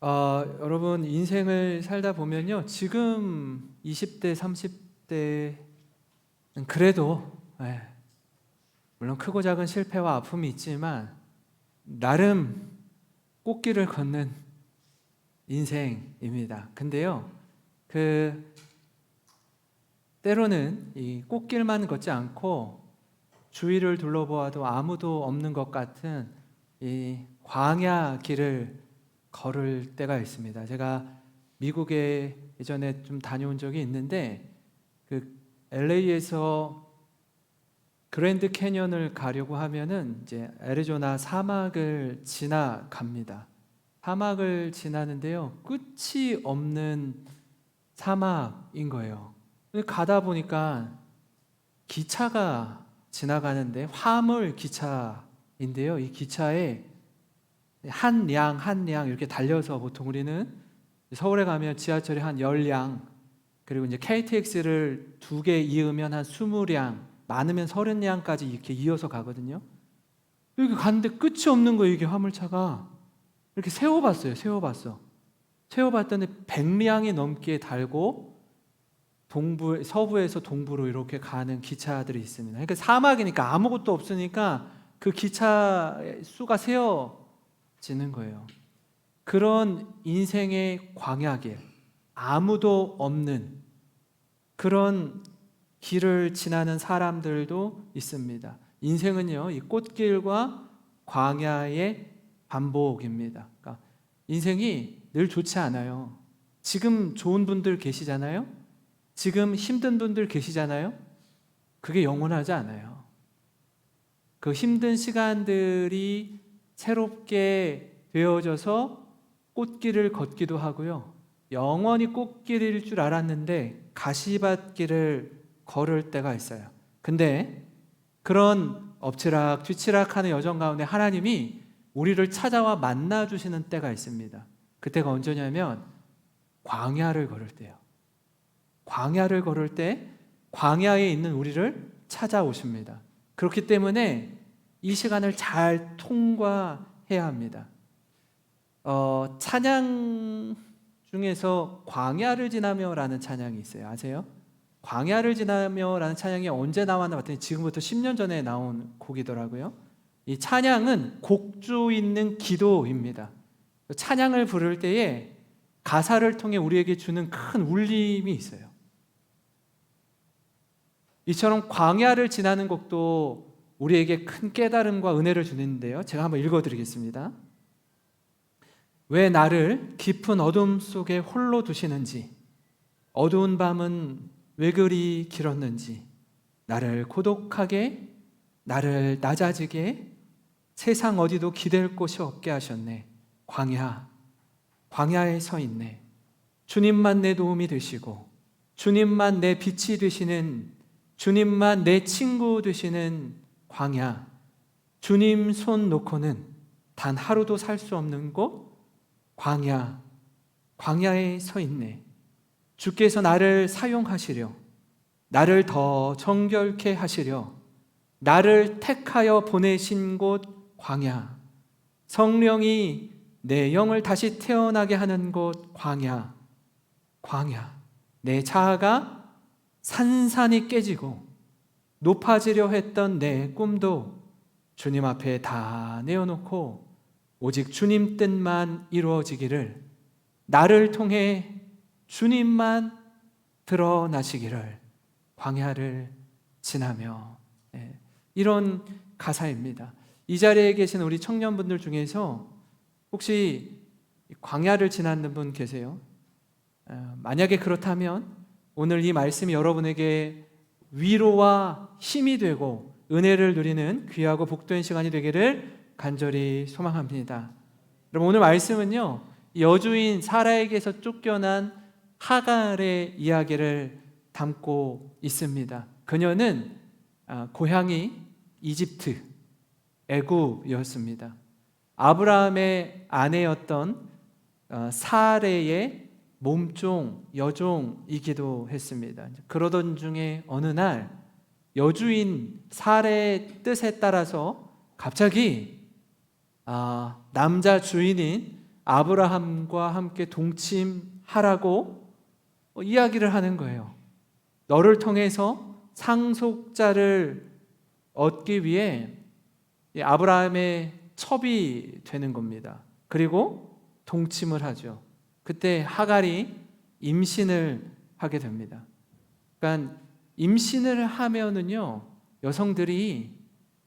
여러분 인생을 살다 보면요, 지금 20대, 30대는 그래도 물론 크고 작은 실패와 아픔이 있지만 나름 꽃길을 걷는 인생입니다. 근데요, 때로는 이 꽃길만 걷지 않고 주위를 둘러보아도 아무도 없는 것 같은 이 광야 길을 걸을 때가 있습니다. 제가 미국에 예전에 좀 다녀온 적이 있는데 LA에서 그랜드 캐년을 가려고 하면은 이제 애리조나 사막을 지나갑니다. 사막을 지나는데요, 끝이 없는 사막인 거예요. 가다 보니까 기차가 지나가는데 화물 기차인데요, 이 기차에 한 량 이렇게 달려서, 보통 우리는 서울에 가면 지하철에 한 10량, 그리고 이제 KTX를 2개 이으면 한 20량, 많으면 30량까지 이렇게 이어서 가거든요. 여기 갔는데 끝이 없는 거예요. 이게 화물차가 이렇게 세워봤어요. 세워봤더니 100량이 넘게 달고 서부에서 동부로 이렇게 가는 기차들이 있습니다. 그러니까 사막이니까 아무것도 없으니까 그 기차 수가 세워지는 거예요. 그런 인생의 광야길, 아무도 없는 그런 길을 지나는 사람들도 있습니다. 인생은요, 이 꽃길과 광야의 반복입니다. 그러니까 인생이 늘 좋지 않아요. 지금 좋은 분들 계시잖아요. 지금 힘든 분들 계시잖아요. 그게 영원하지 않아요. 그 힘든 시간들이 새롭게 되어져서 꽃길을 걷기도 하고요, 영원히 꽃길일 줄 알았는데 가시밭길을 걸을 때가 있어요. 근데 그런 엎치락 뒤치락하는 여정 가운데 하나님이 우리를 찾아와 만나주시는 때가 있습니다. 그때가 언제냐면 광야를 걸을 때요. 광야를 걸을 때 광야에 있는 우리를 찾아오십니다. 그렇기 때문에 이 시간을 잘 통과해야 합니다. 찬양 중에서 광야를 지나며라는 찬양이 있어요. 아세요? 광야를 지나며라는 찬양이 언제 나왔나 봤더니 지금부터 10년 전에 나온 곡이더라고요. 이 찬양은 곡조 있는 기도입니다. 찬양을 부를 때에 가사를 통해 우리에게 주는 큰 울림이 있어요. 이처럼 광야를 지나는 곡도 우리에게 큰 깨달음과 은혜를 주는데요, 제가 한번 읽어드리겠습니다. 왜 나를 깊은 어둠 속에 홀로 두시는지, 어두운 밤은 왜 그리 길었는지, 나를 고독하게, 나를 낮아지게, 세상 어디도 기댈 곳이 없게 하셨네. 광야에 서 있네. 주님만 내 도움이 되시고, 주님만 내 빛이 되시는, 주님만 내 친구 되시는 광야, 주님 손 놓고는 단 하루도 살 수 없는 곳, 광야에 서 있네. 주께서 나를 사용하시려, 나를 더 정결케 하시려, 나를 택하여 보내신 곳 광야, 성령이 내 영을 다시 태어나게 하는 곳 광야, 내 자아가 산산이 깨지고 높아지려 했던 내 꿈도 주님 앞에 다 내어놓고 오직 주님 뜻만 이루어지기를, 나를 통해 주님만 드러나시기를, 광야를 지나며. 이런 가사입니다. 이 자리에 계신 우리 청년분들 중에서 혹시 광야를 지나는 분 계세요? 만약에 그렇다면 오늘 이 말씀이 여러분에게 위로와 힘이 되고 은혜를 누리는 귀하고 복된 시간이 되기를 간절히 소망합니다. 여러분, 오늘 말씀은요, 여주인 사라에게서 쫓겨난 하갈의 이야기를 담고 있습니다. 그녀는 고향이 이집트, 애굽이었습니다. 아브라함의 아내였던 사레의 몸종, 여종이기도 했습니다. 그러던 중에 어느 날 여주인 사레의 뜻에 따라서 갑자기 남자 주인인 아브라함과 함께 동침하라고 이야기를 하는 거예요. 너를 통해서 상속자를 얻기 위해 아브라함의 첩이 되는 겁니다. 그리고 동침을 하죠. 그때 하갈이 임신을 하게 됩니다. 그러니까 임신을 하면은요, 여성들이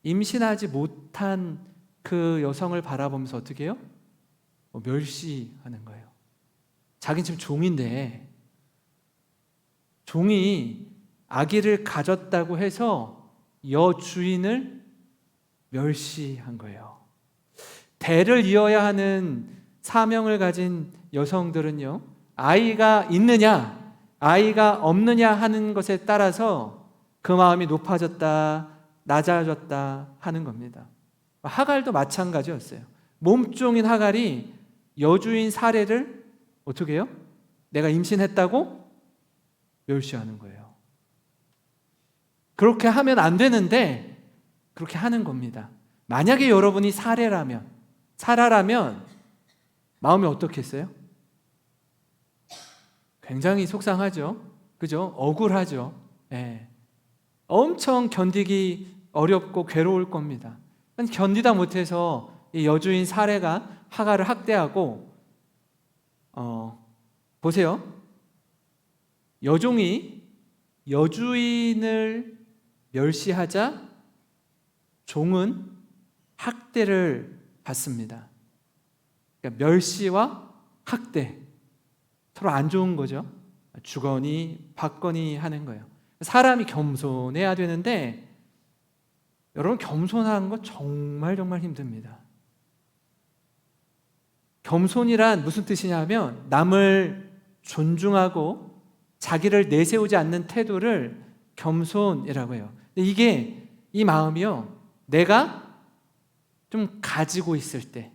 임신하지 못한 그 여성을 바라보면서 어떻게 해요? 멸시하는 거예요. 자기는 지금 종인데, 종이 아기를 가졌다고 해서 여주인을 멸시한 거예요. 대를 이어야 하는 사명을 가진 여성들은요, 아이가 있느냐, 아이가 없느냐 하는 것에 따라서 그 마음이 높아졌다, 낮아졌다 하는 겁니다. 하갈도 마찬가지였어요. 몸종인 하갈이 여주인 사례를 어떻게 해요? 내가 임신했다고 멸시하는 거예요. 그렇게 하면 안 되는데 그렇게 하는 겁니다. 만약에 여러분이 사라라면 마음이 어떻겠어요? 굉장히 속상하죠. 그죠? 억울하죠. 네. 엄청 견디기 어렵고 괴로울 겁니다. 견디다 못해서 이 여주인 사례가 하갈을 학대하고, 보세요. 여종이 여주인을 멸시하자 종은 학대를 받습니다. 그러니까 멸시와 학대, 서로 안 좋은 거죠. 주거니 받거니 하는 거예요. 사람이 겸손해야 되는데 여러분, 겸손한 거 정말 힘듭니다. 겸손이란 무슨 뜻이냐면 남을 존중하고 자기를 내세우지 않는 태도를 겸손이라고 해요. 이게 이 마음이요, 내가 좀 가지고 있을 때,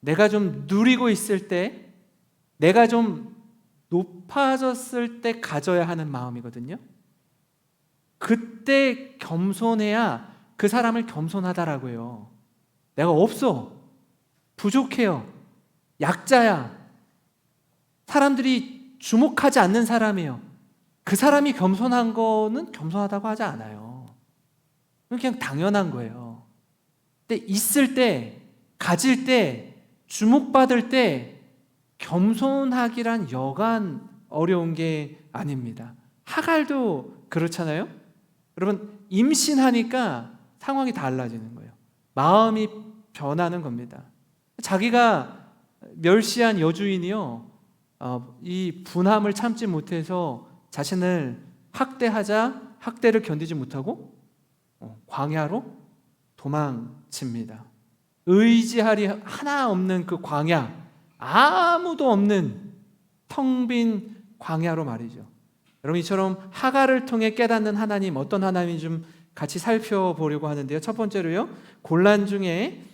내가 좀 누리고 있을 때, 내가 좀 높아졌을 때 가져야 하는 마음이거든요. 그때 겸손해야 그 사람을 겸손하다라고 해요. 내가 없어, 부족해요, 약자야, 사람들이 주목하지 않는 사람이에요. 그 사람이 겸손한 거는 겸손하다고 하지 않아요. 그냥 당연한 거예요. 근데 있을 때, 가질 때, 주목받을 때 겸손하기란 여간 어려운 게 아닙니다. 하갈도 그렇잖아요. 여러분, 임신하니까 상황이 달라지는 거예요. 마음이 변하는 겁니다. 자기가 멸시한 여주인이요, 이 분함을 참지 못해서 자신을 학대하자 학대를 견디지 못하고 광야로 도망칩니다. 의지할이 하나 없는 그 광야, 아무도 없는 텅 빈 광야로 말이죠. 여러분, 이처럼 하갈을 통해 깨닫는 하나님, 어떤 하나님인지 좀 같이 살펴보려고 하는데요. 첫 번째로요, 곤란 중에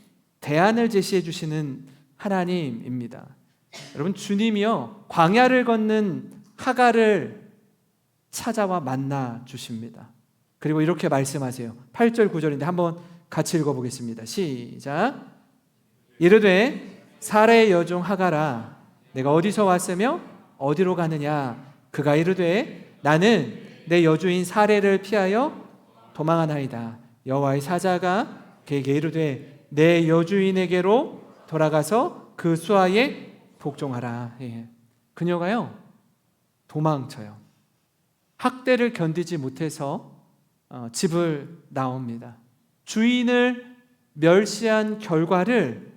대안을 제시해 주시는 하나님입니다. 여러분, 주님이요, 광야를 걷는 하갈을 찾아와 만나 주십니다. 그리고 이렇게 말씀하세요. 8절 9절인데 한번 같이 읽어보겠습니다. 시작. 이르되 사라의 여종 하갈아, 내가 어디서 왔으며 어디로 가느냐? 그가 이르되 나는 내 여주인 사례를 피하여 도망하나이다. 여호와의 사자가 그에게 이르되 내 여주인에게로 돌아가서 그 수하에 복종하라. 그녀가요, 도망쳐요. 학대를 견디지 못해서 집을 나옵니다. 주인을 멸시한 결과를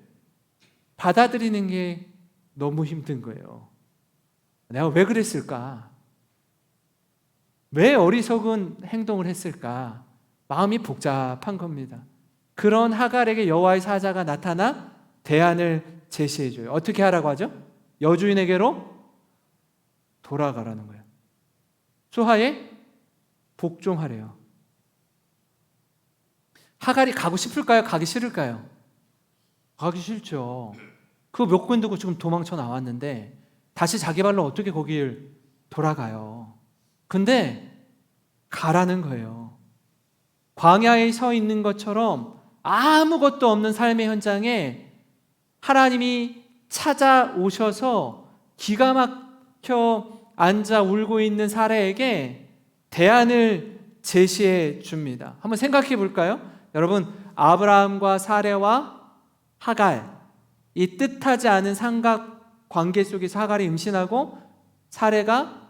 받아들이는 게 너무 힘든 거예요. 내가 왜 그랬을까? 왜 어리석은 행동을 했을까? 마음이 복잡한 겁니다. 그런 하갈에게 여호와의 사자가 나타나 대안을 제시해줘요. 어떻게 하라고 하죠? 여주인에게로 돌아가라는 거예요. 수하에 복종하래요. 하갈이 가고 싶을까요? 가기 싫을까요? 가기 싫죠. 그거 몇 군 두고 지금 도망쳐 나왔는데 다시 자기 발로 어떻게 거길 돌아가요? 근데 가라는 거예요. 광야에 서 있는 것처럼 아무것도 없는 삶의 현장에 하나님이 찾아오셔서 기가 막혀 앉아 울고 있는 사라에게 대안을 제시해 줍니다. 한번 생각해 볼까요? 여러분, 아브라함과 사라와 하갈, 이 뜻하지 않은 삼각관계 속에서 하갈이 임신하고 사라가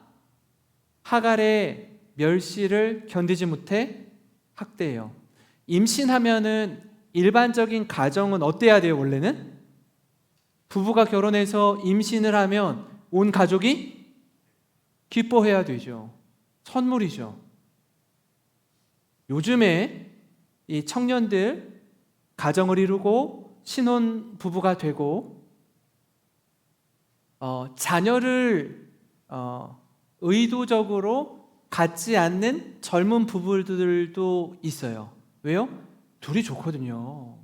하갈의 멸시를 견디지 못해 학대해요. 임신하면은 일반적인 가정은 어때야 돼요? 원래는 부부가 결혼해서 임신을 하면 온 가족이 기뻐해야 되죠. 선물이죠. 요즘에 이 청년들 가정을 이루고 신혼 부부가 되고 자녀를 의도적으로 갖지 않는 젊은 부부들도 있어요. 왜요? 둘이 좋거든요.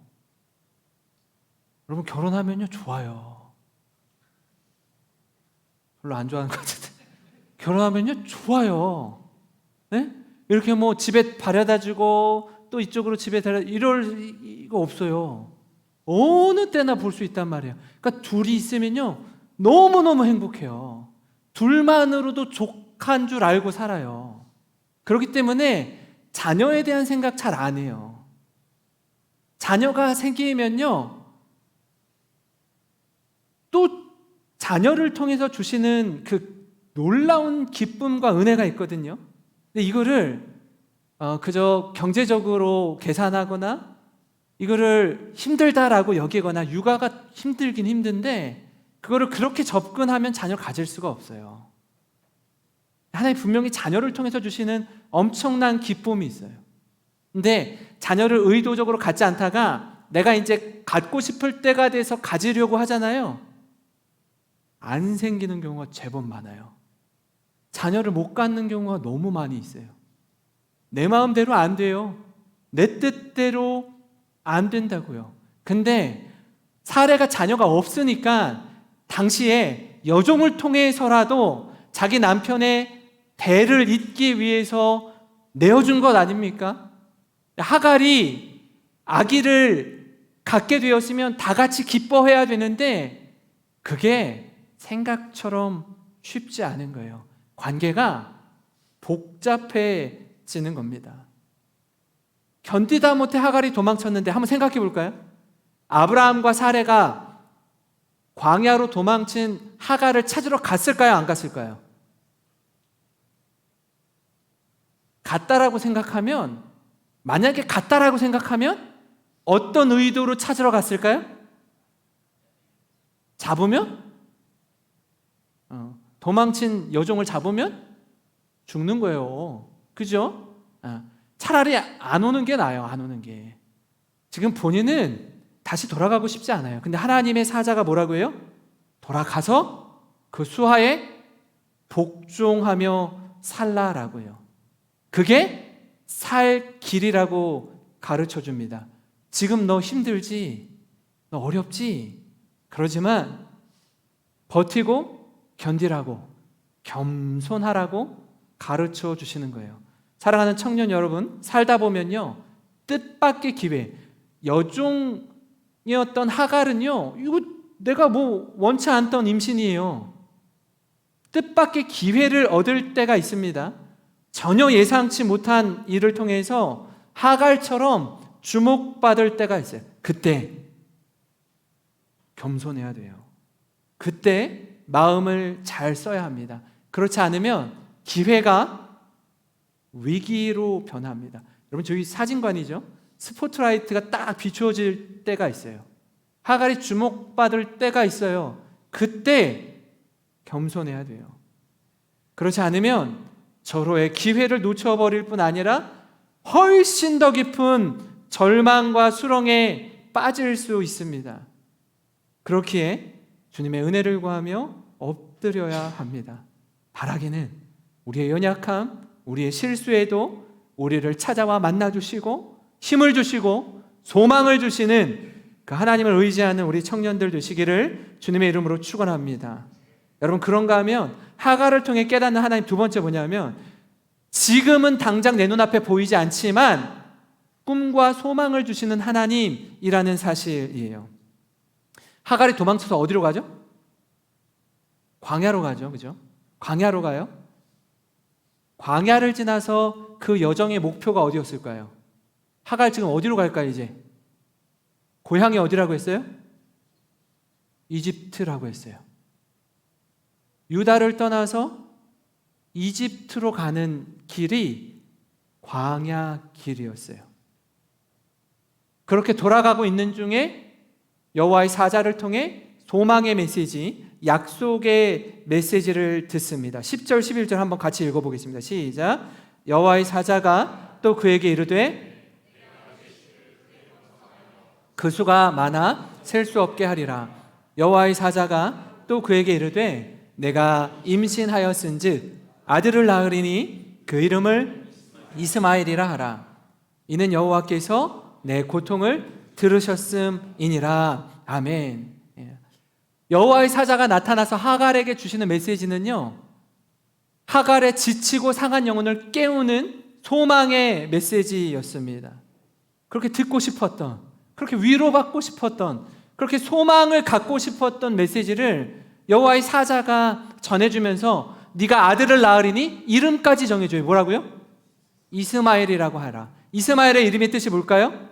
여러분, 결혼하면요 좋아요. 별로 안 좋아하는 것 같은데 결혼하면요 좋아요. 네? 이렇게 뭐 집에 바래다 주고 또 이쪽으로 집에 데려다 이럴 이거 없어요. 어느 때나 볼 수 있단 말이에요. 그러니까 둘이 있으면요 너무너무 행복해요. 둘만으로도 족한 줄 알고 살아요. 그렇기 때문에 자녀에 대한 생각 잘 안 해요. 자녀가 생기면요 또 자녀를 통해서 주시는 그 놀라운 기쁨과 은혜가 있거든요. 근데 이거를 그저 경제적으로 계산하거나 이거를 힘들다라고 여기거나 육아가 힘들긴 힘든데 그거를 그렇게 접근하면 자녀를 가질 수가 없어요. 하나님 분명히 자녀를 통해서 주시는 엄청난 기쁨이 있어요. 근데 자녀를 의도적으로 갖지 않다가 내가 이제 갖고 싶을 때가 돼서 가지려고 하잖아요. 안 생기는 경우가 제법 많아요. 자녀를 못 갖는 경우가 너무 많이 있어요. 내 마음대로 안 돼요. 내 뜻대로 안 된다고요. 근데 사례가 자녀가 없으니까 당시에 여종을 통해서라도 자기 남편의 대를 잇기 위해서 내어준 것 아닙니까? 하갈이 아기를 갖게 되었으면 다 같이 기뻐해야 되는데 그게 생각처럼 쉽지 않은 거예요. 관계가 복잡해지는 겁니다. 견디다 못해 하갈이 도망쳤는데 한번 생각해 볼까요? 아브라함과 사레가 광야로 도망친 하갈을 찾으러 갔을까요? 안 갔을까요? 갔다라고 생각하면, 만약에 갔다라고 생각하면 어떤 의도로 찾으러 갔을까요? 잡으면? 도망친 여종을 잡으면 죽는 거예요. 그죠? 차라리 안 오는 게 나아요. 안 오는 게. 지금 본인은 다시 돌아가고 싶지 않아요. 근데 하나님의 사자가 뭐라고 해요? 돌아가서 그 수하에 복종하며 살라라고 해요. 그게 살 길이라고 가르쳐 줍니다. 지금 너 힘들지? 너 어렵지? 그러지만 버티고 견디라고, 겸손하라고 가르쳐 주시는 거예요. 사랑하는 청년 여러분, 살다 보면요 뜻밖의 기회, 여종이었던 하갈은요 이거 내가 뭐 원치 않던 임신이에요. 뜻밖의 기회를 얻을 때가 있습니다. 전혀 예상치 못한 일을 통해서 하갈처럼 주목받을 때가 있어요. 그때 겸손해야 돼요. 그때 마음을 잘 써야 합니다. 그렇지 않으면 기회가 위기로 변합니다. 여러분, 저희 사진관이죠. 스포트라이트가 딱 비추어질 때가 있어요. 하갈이 주목받을 때가 있어요. 그때 겸손해야 돼요. 그렇지 않으면 절호의 기회를 놓쳐버릴 뿐 아니라 훨씬 더 깊은 절망과 수렁에 빠질 수 있습니다. 그렇기에 주님의 은혜를 구하며 엎드려야 합니다. 바라기는 우리의 연약함, 우리의 실수에도 우리를 찾아와 만나주시고 힘을 주시고 소망을 주시는 그 하나님을 의지하는 우리 청년들 되시기를 주님의 이름으로 축원합니다. 여러분, 그런가 하면 하갈을 통해 깨닫는 하나님 두 번째 뭐냐면, 지금은 당장 내 눈앞에 보이지 않지만 꿈과 소망을 주시는 하나님이라는 사실이에요. 하갈이 도망쳐서 어디로 가죠? 광야로 가죠. 그죠? 광야로 가요. 광야를 지나서 그 여정의 목표가 어디였을까요? 하갈 지금 어디로 갈까요, 이제? 고향이 어디라고 했어요? 이집트라고 했어요. 유다를 떠나서 이집트로 가는 길이 광야 길이었어요. 그렇게 돌아가고 있는 중에 여호와의 사자를 통해 소망의 메시지, 약속의 메시지를 듣습니다. 10절, 11절 한번 같이 읽어보겠습니다. 시작. 여호와의 사자가 또 그에게 이르되 그 수가 많아 셀 수 없게 하리라. 여호와의 사자가 또 그에게 이르되 내가 임신하였은즉 아들을 낳으리니 그 이름을 이스마엘이라 하라. 이는 여호와께서 내 고통을 들으셨음이니라. 아멘. 여호와의 사자가 나타나서 하갈에게 주시는 메시지는요, 하갈의 지치고 상한 영혼을 깨우는 소망의 메시지였습니다. 그렇게 듣고 싶었던, 그렇게 위로받고 싶었던, 그렇게 소망을 갖고 싶었던 메시지를 여호와의 사자가 전해주면서 네가 아들을 낳으리니 이름까지 정해줘요. 뭐라고요? 이스마엘이라고 하라. 이스마엘의 이름의 뜻이 뭘까요?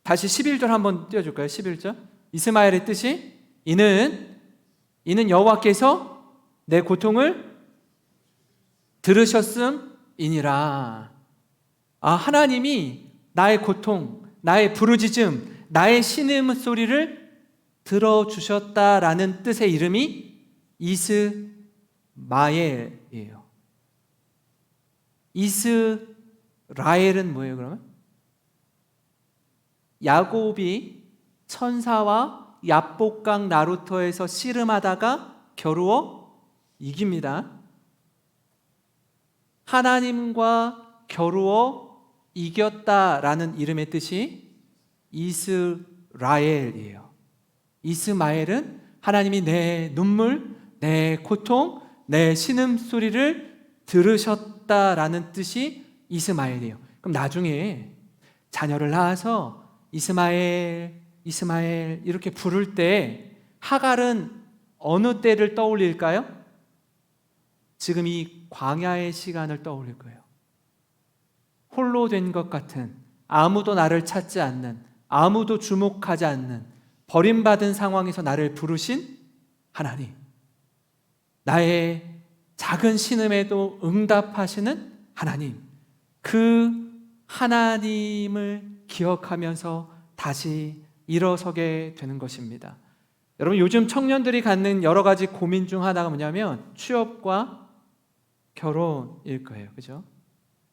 다시 11절 한번 띄워줄까요? 11절. 이스마엘의 뜻이 이는 여호와께서 내 고통을 들으셨음이니라. 하나님이 나의 고통, 나의 부르짖음, 나의 신음소리를 들어주셨다라는 뜻의 이름이 이스마엘이에요. 이스라엘은 뭐예요, 그러면? 야곱이 천사와 야복강 나루터에서 씨름하다가 겨루어 이깁니다. 하나님과 겨루어 이겼다라는 이름의 뜻이 이스라엘이에요. 이스마엘은 하나님이 내 눈물, 내 고통, 내 신음소리를 들으셨다라는 뜻이 이스마엘이에요. 그럼 나중에 자녀를 낳아서 이스마엘 이렇게 부를 때 하갈은 어느 때를 떠올릴까요? 지금 이 광야의 시간을 떠올릴 거예요. 홀로 된 것 같은, 아무도 나를 찾지 않는, 아무도 주목하지 않는, 버림받은 상황에서 나를 부르신 하나님, 나의 작은 신음에도 응답하시는 하나님, 그 하나님을 기억하면서 다시 일어서게 되는 것입니다. 여러분, 요즘 청년들이 갖는 여러 가지 고민 중 하나가 뭐냐면 취업과 결혼일 거예요. 그죠?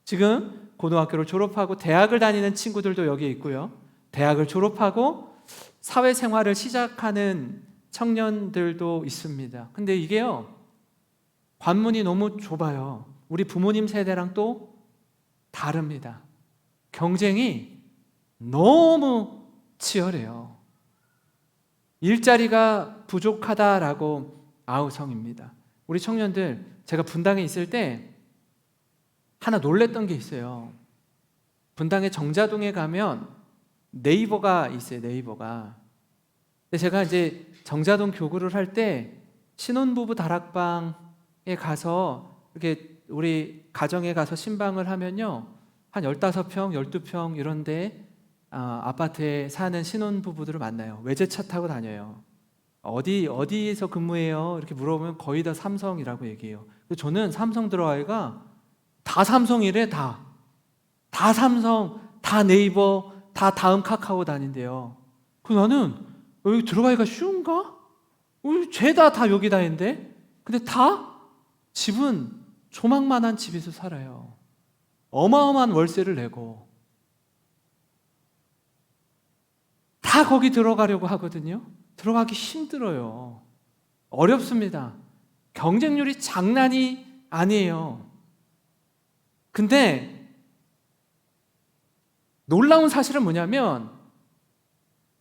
지금 고등학교를 졸업하고 대학을 다니는 친구들도 여기 있고요. 대학을 졸업하고 사회생활을 시작하는 청년들도 있습니다. 근데 이게요, 관문이 너무 좁아요. 우리 부모님 세대랑 또 다릅니다. 경쟁이 너무 치열해요. 일자리가 부족하다라고 아우성입니다. 우리 청년들, 제가 분당에 있을 때 하나 놀랬던 게 있어요. 분당의 정자동에 가면 네이버가 있어요. 네이버가. 근데 제가 이제 정자동 교구를 할 때 신혼부부 다락방에 가서 이렇게 우리 가정에 가서 신방을 하면요, 한 15평, 12평 이런데 아파트에 사는 신혼부부들을 만나요. 외제차 타고 다녀요. 어디에서 근무해요? 이렇게 물어보면 거의 다 삼성이라고 얘기해요. 저는 삼성 들어가기가 다 삼성이래. 다 삼성, 다 네이버, 다 다음 카카오 다닌대요. 그래서 나는 여기 들어가기가 쉬운가? 죄다 다 여기 다닌데? 근데 다 집은 조망만한 집에서 살아요. 어마어마한 월세를 내고 다 거기 들어가려고 하거든요. 들어가기 힘들어요. 어렵습니다. 경쟁률이 장난이 아니에요. 근데 놀라운 사실은 뭐냐면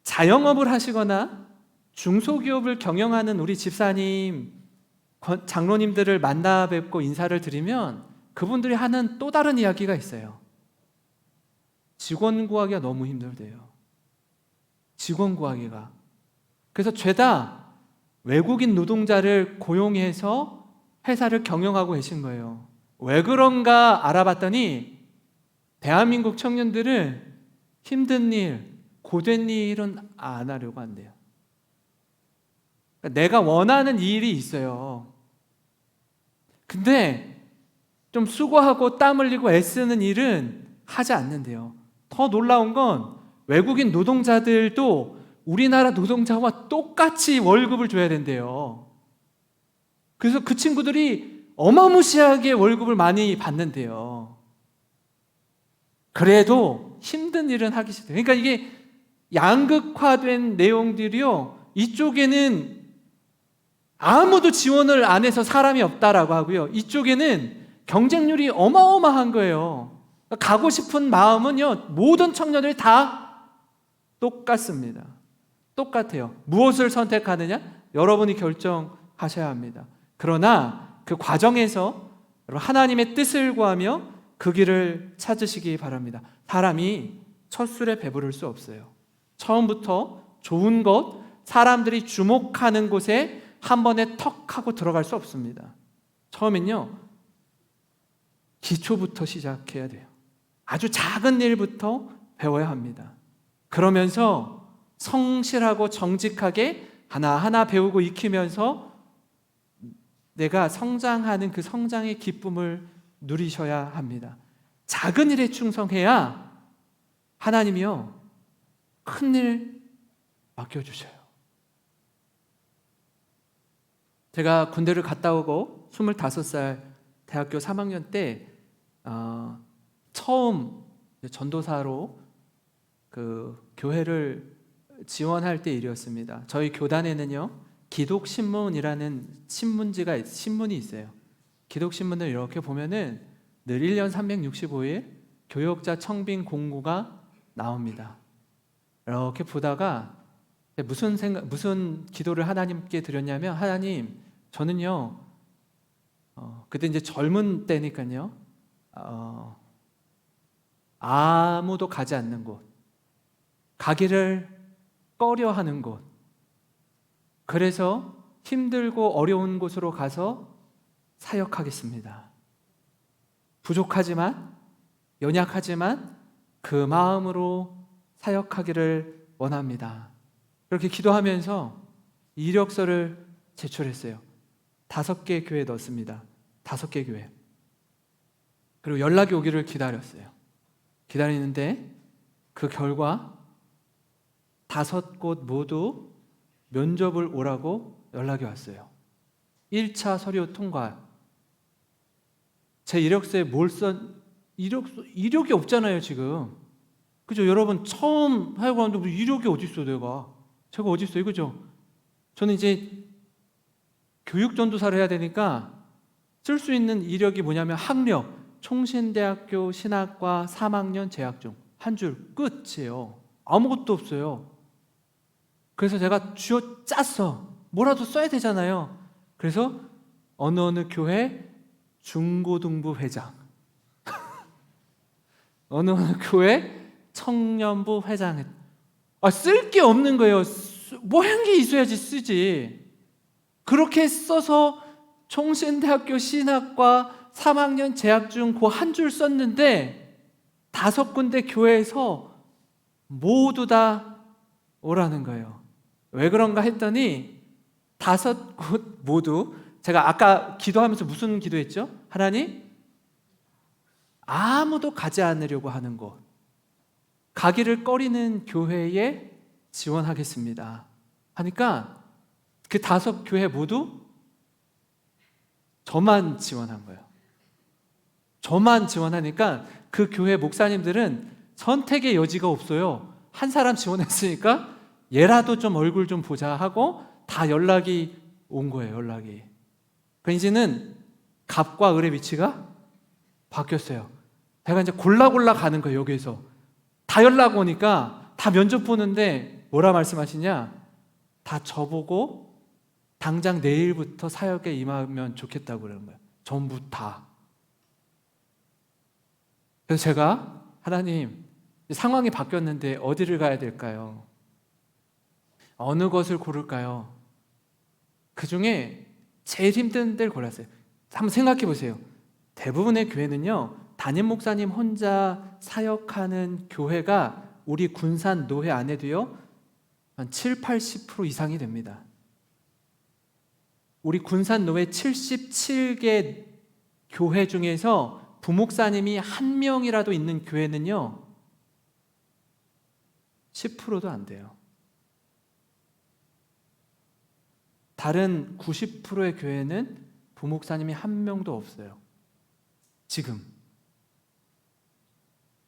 자영업을 하시거나 중소기업을 경영하는 우리 집사님, 장로님들을 만나 뵙고 인사를 드리면 그분들이 하는 또 다른 이야기가 있어요. 직원 구하기가 너무 힘들대요. 직원 구하기가. 그래서 죄다 외국인 노동자를 고용해서 회사를 경영하고 계신 거예요. 왜 그런가 알아봤더니 대한민국 청년들은 힘든 일, 고된 일은 안 하려고 한대요. 내가 원하는 일이 있어요. 근데 좀 수고하고 땀 흘리고 애쓰는 일은 하지 않는데요. 더 놀라운 건 외국인 노동자들도 우리나라 노동자와 똑같이 월급을 줘야 된대요. 그래서 그 친구들이 어마무시하게 월급을 많이 받는데요. 그래도 힘든 일은 하기 싫대요. 그러니까 이게 양극화된 내용들이요, 이쪽에는 아무도 지원을 안 해서 사람이 없다라고 하고요, 이쪽에는 경쟁률이 어마어마한 거예요. 가고 싶은 마음은요, 모든 청년들이 다 똑같습니다. 똑같아요. 무엇을 선택하느냐? 여러분이 결정하셔야 합니다. 그러나 그 과정에서 하나님의 뜻을 구하며 그 길을 찾으시기 바랍니다. 사람이 첫 술에 배부를 수 없어요. 처음부터 좋은 것, 사람들이 주목하는 곳에 한 번에 턱 하고 들어갈 수 없습니다. 처음엔요, 기초부터 시작해야 돼요. 아주 작은 일부터 배워야 합니다. 그러면서 성실하고 정직하게 하나하나 배우고 익히면서 내가 성장하는 그 성장의 기쁨을 누리셔야 합니다. 작은 일에 충성해야 하나님이요, 큰 일 맡겨주셔요. 제가 군대를 갔다 오고 25살 대학교 3학년 때 처음 전도사로 그 교회를 지원할 때 일이었습니다. 저희 교단에는요, 기독신문이라는 신문이 있어요. 기독신문을 이렇게 보면은 늘 1년 365일 교역자 청빙 공고가 나옵니다. 이렇게 보다가 무슨 기도를 하나님께 드렸냐면, 하나님, 저는요, 그때 이제 젊은 때니까요, 아무도 가지 않는 곳, 가기를 꺼려하는 곳, 그래서 힘들고 어려운 곳으로 가서 사역하겠습니다. 부족하지만, 연약하지만 그 마음으로 사역하기를 원합니다. 그렇게 기도하면서 이력서를 제출했어요. 5개 교회에 넣었습니다. 5개 교회. 그리고 연락이 오기를 기다렸어요. 기다리는데 그 결과 5곳 모두 면접을 오라고 연락이 왔어요. 1차 서류 통과. 제 이력서에 이력이 없잖아요, 지금. 그죠? 여러분, 처음 하고 하는데 이력이 어디 있어, 제가 어디 있어요, 그죠? 저는 이제 교육전도사를 해야 되니까 쓸 수 있는 이력이 뭐냐면 학력, 총신대학교 신학과 3학년 재학 중, 한 줄 끝이에요. 아무것도 없어요. 그래서 제가 짰어. 뭐라도 써야 되잖아요. 그래서 어느 교회 중고등부 회장, 어느 교회 청년부 회장. 쓸 게 없는 거예요. 뭐 한 게 있어야지 쓰지. 그렇게 써서 총신대학교 신학과 3학년 재학 중 그 한 줄 썼는데 5군데 교회에서 모두 다 오라는 거예요. 왜 그런가 했더니 5곳 모두, 제가 아까 기도하면서 무슨 기도했죠? 하나님, 아무도 가지 않으려고 하는 곳, 가기를 꺼리는 교회에 지원하겠습니다 하니까 그 5교회 모두 저만 지원한 거예요. 저만 지원하니까 그 교회 목사님들은 선택의 여지가 없어요. 한 사람 지원했으니까 얘라도 좀 얼굴 좀 보자 하고 다 연락이 온 거예요. 연락이. 그러니까 이제는 갑과 을의 위치가 바뀌었어요. 제가 이제 골라 가는 거예요. 여기에서 다 연락 오니까, 다 면접 보는데 뭐라 말씀하시냐, 다 저보고 당장 내일부터 사역에 임하면 좋겠다고 그러는 거예요. 전부 다. 그래서 제가, 하나님, 상황이 바뀌었는데 어디를 가야 될까요? 어느 것을 고를까요? 그 중에 제일 힘든 데를 골랐어요. 한번 생각해 보세요. 대부분의 교회는요, 담임 목사님 혼자 사역하는 교회가 우리 군산 노회 안에도요 한 7, 80% 이상이 됩니다. 우리 군산 노회 77개 교회 중에서 부목사님이 한 명이라도 있는 교회는요 10%도 안 돼요. 다른 90%의 교회는 부목사님이 한 명도 없어요. 지금.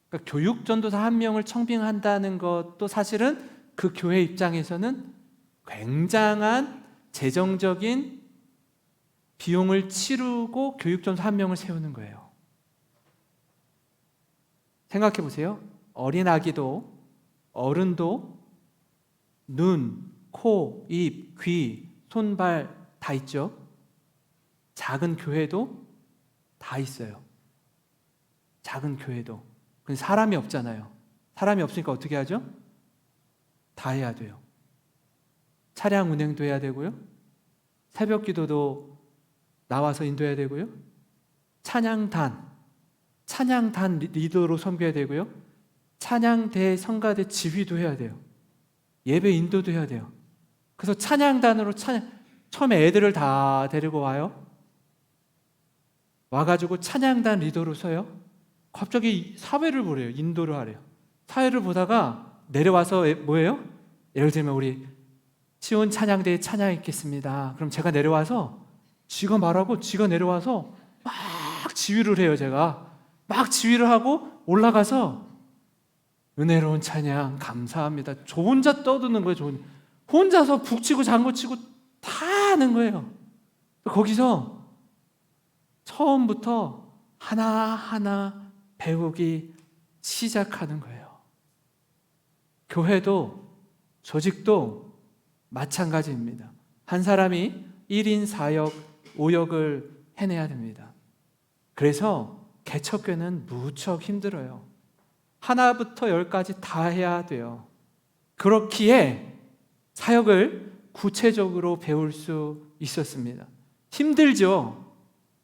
그러니까 교육전도사 한 명을 청빙한다는 것도 사실은 그 교회 입장에서는 굉장한 재정적인 비용을 치르고 교육전도사 한 명을 세우는 거예요. 생각해 보세요. 어린아기도 어른도 눈, 코, 입, 귀, 손, 발 다 있죠. 작은 교회도 다 있어요. 작은 교회도. 근데 사람이 없잖아요. 사람이 없으니까 어떻게 하죠? 다 해야 돼요. 차량 운행도 해야 되고요. 새벽 기도도 나와서 인도해야 되고요. 찬양단 리더로 섬겨야 되고요. 찬양대 성가대 지휘도 해야 돼요. 예배 인도도 해야 돼요. 그래서 찬양단으로 처음에 애들을 다 데리고 와가지고 찬양단 리더로 서요. 갑자기 사회를 보래요. 인도를 하래요. 사회를 보다가 내려와서 뭐예요? 예를 들면 우리 시온 찬양대에 찬양 있겠습니다. 그럼 제가 내려와서 지가 말하고 지가 내려와서 막 지휘를 해요. 제가 막 지휘를 하고 올라가서 은혜로운 찬양 감사합니다. 저 혼자 떠드는 거예요. 혼자서 북치고 장구치고 다 하는 거예요. 거기서 처음부터 하나하나 배우기 시작하는 거예요. 교회도 조직도 마찬가지입니다. 한 사람이 1인 4역, 5역을 해내야 됩니다. 그래서 개척교회는 무척 힘들어요. 하나부터 열까지 다 해야 돼요. 그렇기에 사역을 구체적으로 배울 수 있었습니다. 힘들죠?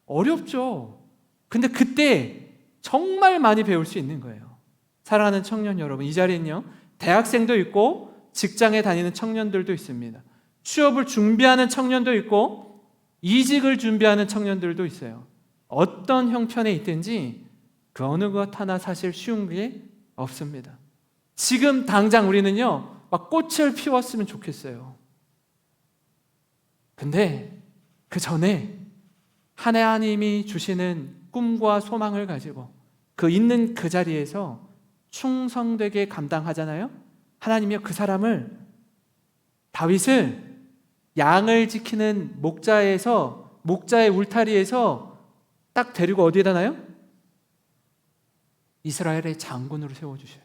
어렵죠? 근데 그때 정말 많이 배울 수 있는 거예요. 사랑하는 청년 여러분, 이 자리는요, 대학생도 있고 직장에 다니는 청년들도 있습니다. 취업을 준비하는 청년도 있고 이직을 준비하는 청년들도 있어요. 어떤 형편에 있든지 그 어느 것 하나 사실 쉬운 게 없습니다. 지금 당장 우리는요, 막 꽃을 피웠으면 좋겠어요. 근데 그 전에 하나님이 주시는 꿈과 소망을 가지고 그 있는 그 자리에서 충성되게 감당하잖아요. 하나님이요, 그 사람을, 다윗을 양을 지키는 목자의 울타리에서 딱 데리고 어디에다 놔요? 이스라엘의 장군으로 세워주셔요.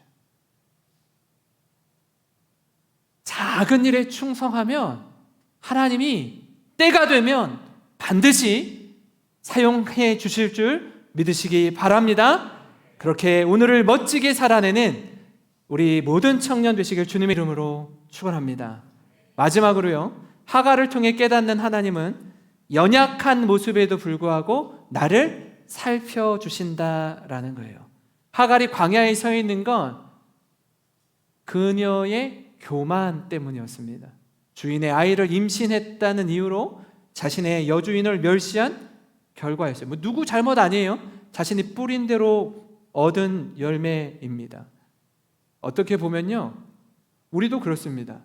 작은 일에 충성하면 하나님이 때가 되면 반드시 사용해 주실 줄 믿으시기 바랍니다. 그렇게 오늘을 멋지게 살아내는 우리 모든 청년 되시길 주님의 이름으로 축원합니다. 마지막으로요, 하갈을 통해 깨닫는 하나님은 연약한 모습에도 불구하고 나를 살펴주신다라는 거예요. 하갈이 광야에 서 있는 건 그녀의 교만 때문이었습니다. 주인의 아이를 임신했다는 이유로 자신의 여주인을 멸시한 결과였어요. 누구 잘못 아니에요. 자신이 뿌린 대로 얻은 열매입니다. 어떻게 보면요, 우리도 그렇습니다.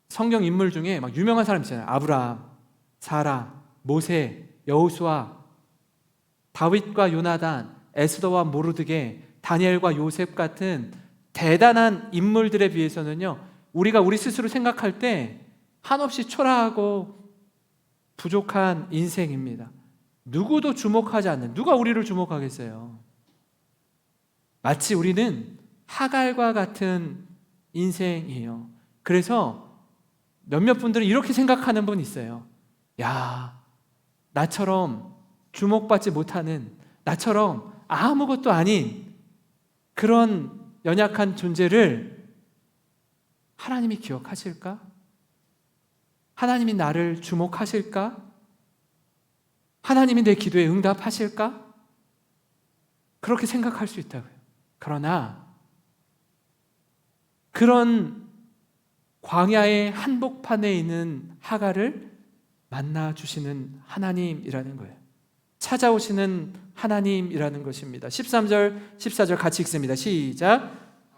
성경 인물 중에 막 유명한 사람 있잖아요. 아브라함, 사라, 모세, 여호수아, 다윗과 요나단, 에스더와 모르드게, 다니엘과 요셉 같은 대단한 인물들에 비해서는요, 우리가 우리 스스로 생각할 때 한없이 초라하고 부족한 인생입니다. 누구도 주목하지 않는, 누가 우리를 주목하겠어요? 마치 우리는 하갈과 같은 인생이에요. 그래서 몇몇 분들은 이렇게 생각하는 분 있어요. 야, 나처럼 주목받지 못하는, 나처럼 아무것도 아닌 그런 연약한 존재를 하나님이 기억하실까? 하나님이 나를 주목하실까? 하나님이 내 기도에 응답하실까? 그렇게 생각할 수 있다고요. 그러나 그런 광야의 한복판에 있는 하갈을 만나주시는 하나님이라는 거예요. 찾아오시는 하나님이라는 것입니다. 13절, 14절 같이 읽습니다. 시작.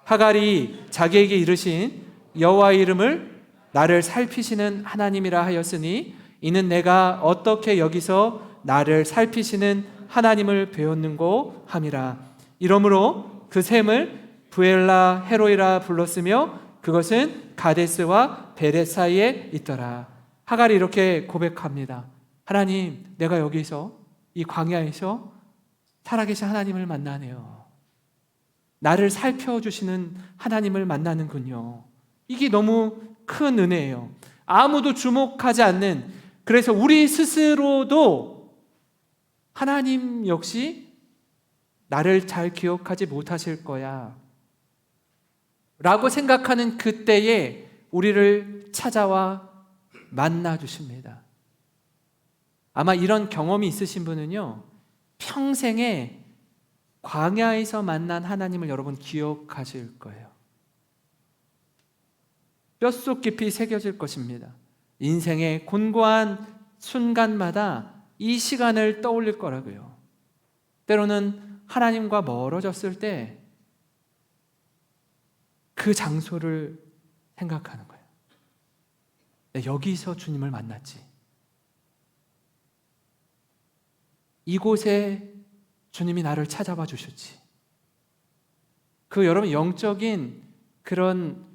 하갈이 자기에게 이르신 여호와의 이름을 나를 살피시는 하나님이라 하였으니 이는 내가 어떻게 여기서 나를 살피시는 하나님을 배웠는고 함이라. 이러므로 그 샘을 부엘라 헤로이라 불렀으며 그것은 가데스와 베렛 사이에 있더라. 하갈이 이렇게 고백합니다. 하나님, 내가 여기서 이 광야에서 살아계신 하나님을 만나네요. 나를 살펴주시는 하나님을 만나는군요. 이게 너무 큰 은혜예요. 아무도 주목하지 않는, 그래서 우리 스스로도 하나님 역시 나를 잘 기억하지 못하실 거야 라고 생각하는 그때에 우리를 찾아와 만나주십니다. 아마 이런 경험이 있으신 분은요, 평생에 광야에서 만난 하나님을 여러분 기억하실 거예요. 뼛속 깊이 새겨질 것입니다. 인생의 곤고한 순간마다 이 시간을 떠올릴 거라고요. 때로는 하나님과 멀어졌을 때 그 장소를 생각하는 거예요. 여기서 주님을 만났지. 이곳에 주님이 나를 찾아봐 주셨지. 그 여러분 영적인 그런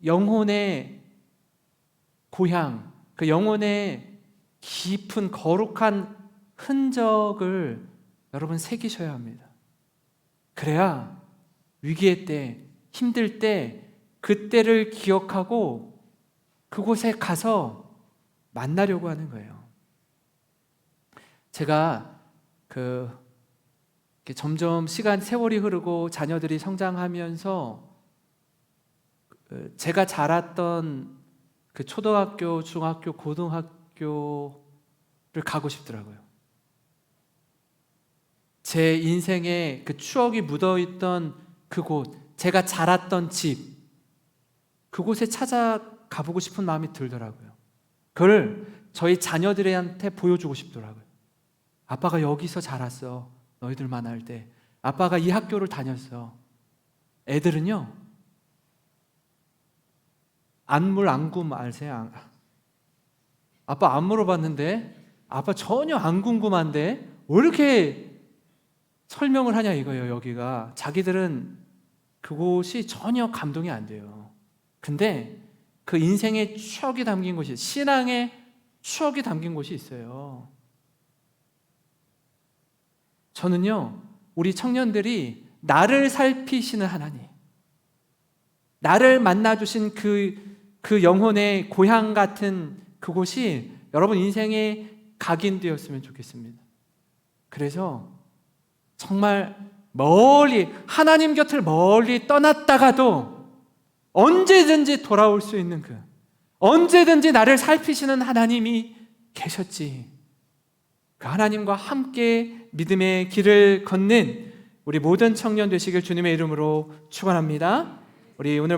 영혼의 고향, 그 영혼의 깊은 거룩한 흔적을 여러분 새기셔야 합니다. 그래야 위기의 때, 힘들 때 그때를 기억하고 그곳에 가서 만나려고 하는 거예요. 제가 점점 세월이 흐르고 자녀들이 성장하면서 제가 자랐던 그 초등학교, 중학교, 고등학교를 가고 싶더라고요. 제 인생에 그 추억이 묻어있던 그곳, 제가 자랐던 집, 그곳에 찾아가 보고 싶은 마음이 들더라고요. 그걸 저희 자녀들한테 보여주고 싶더라고요. 아빠가 여기서 자랐어. 너희들 만날 때 아빠가 이 학교를 다녔어. 애들은요, 안물 아세요? 아빠 안 물어봤는데 아빠 전혀 안 궁금한데 왜 이렇게 설명을 하냐 이거예요. 여기가 자기들은 그곳이 전혀 감동이 안 돼요. 근데 그 인생의 추억이 담긴 곳이, 신앙의 추억이 담긴 곳이 있어요. 저는요, 우리 청년들이 나를 살피시는 하나님, 나를 만나주신 그 영혼의 고향 같은 그곳이 여러분 인생의 각인되었으면 좋겠습니다. 그래서 정말 멀리, 하나님 곁을 멀리 떠났다가도 언제든지 돌아올 수 있는 언제든지 나를 살피시는 하나님이 계셨지. 그 하나님과 함께 믿음의 길을 걷는 우리 모든 청년 되시길 주님의 이름으로 축원합니다. 우리 오늘